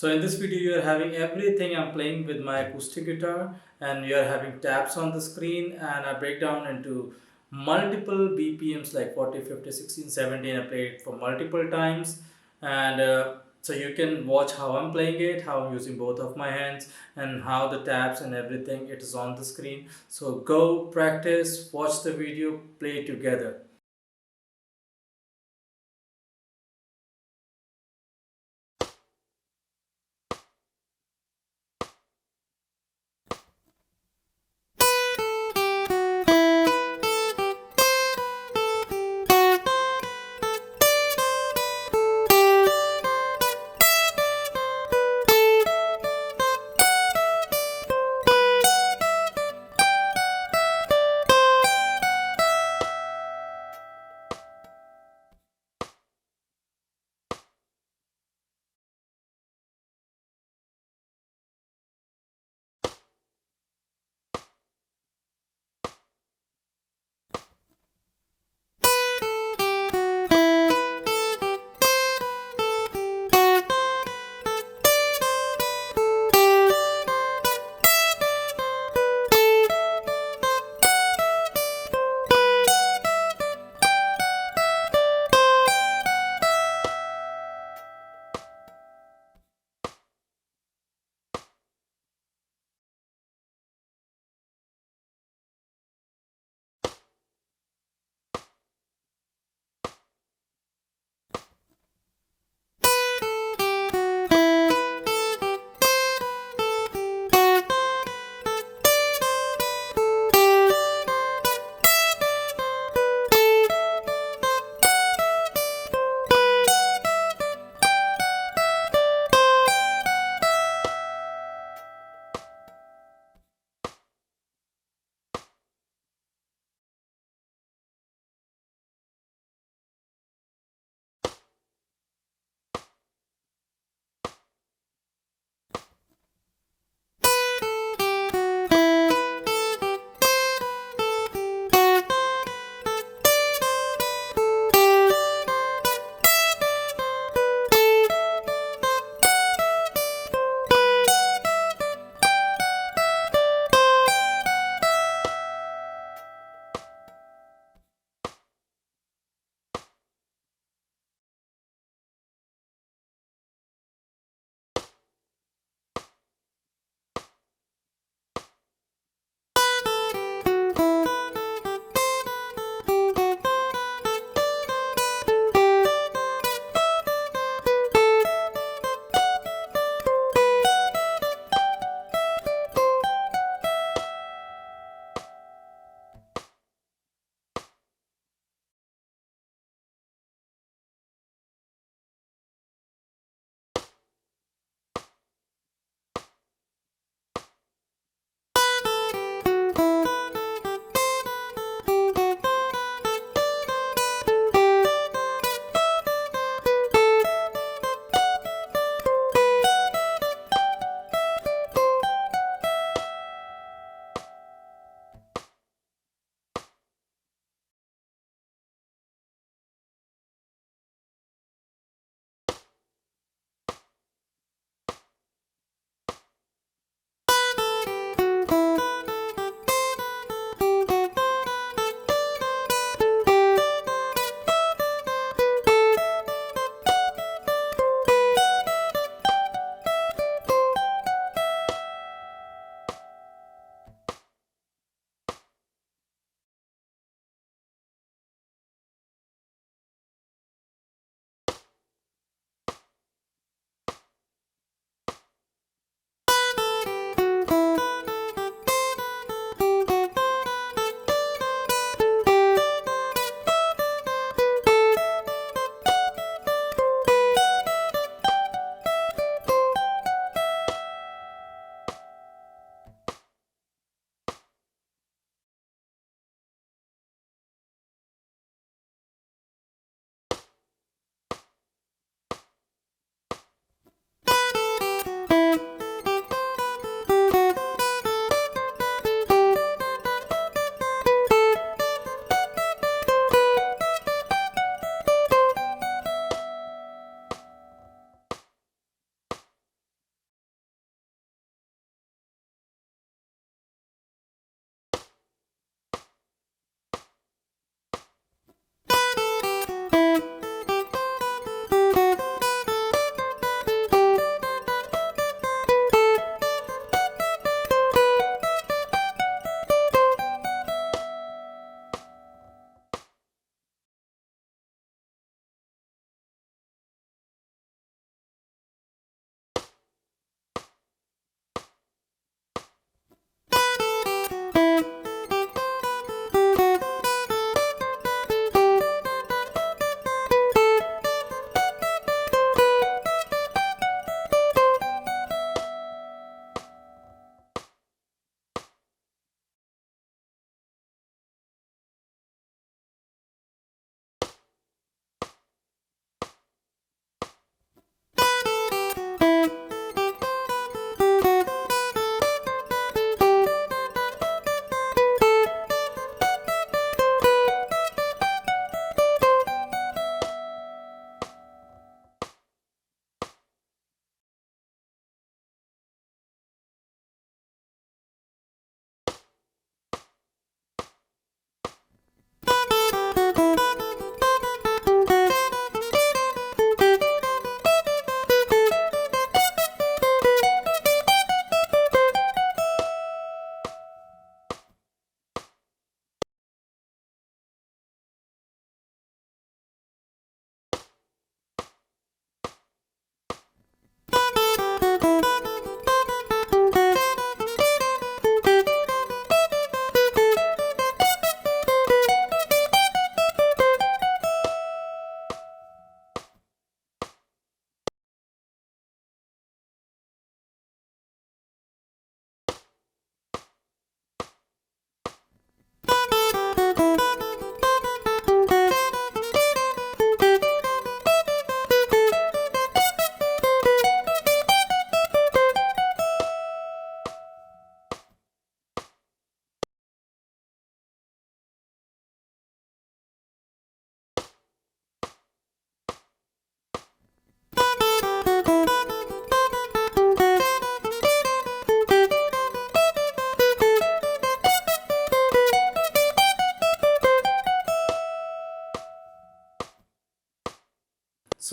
So in this video you are having everything. I'm playing with my acoustic guitar and you are having taps on the screen, and I break down into multiple BPMs like 40, 50, 16, 17. I play it for multiple times, and so you can watch how I'm playing it, how I'm using both of my hands, and how the taps and everything it is on the screen. So go practice, watch the video, play together.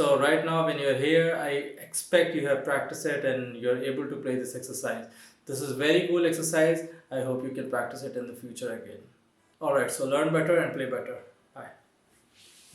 So right now when you're here, I expect you have practiced it and you're able to play this exercise. This is very cool exercise. I hope you can practice it in the future again. Alright, so learn better and play better.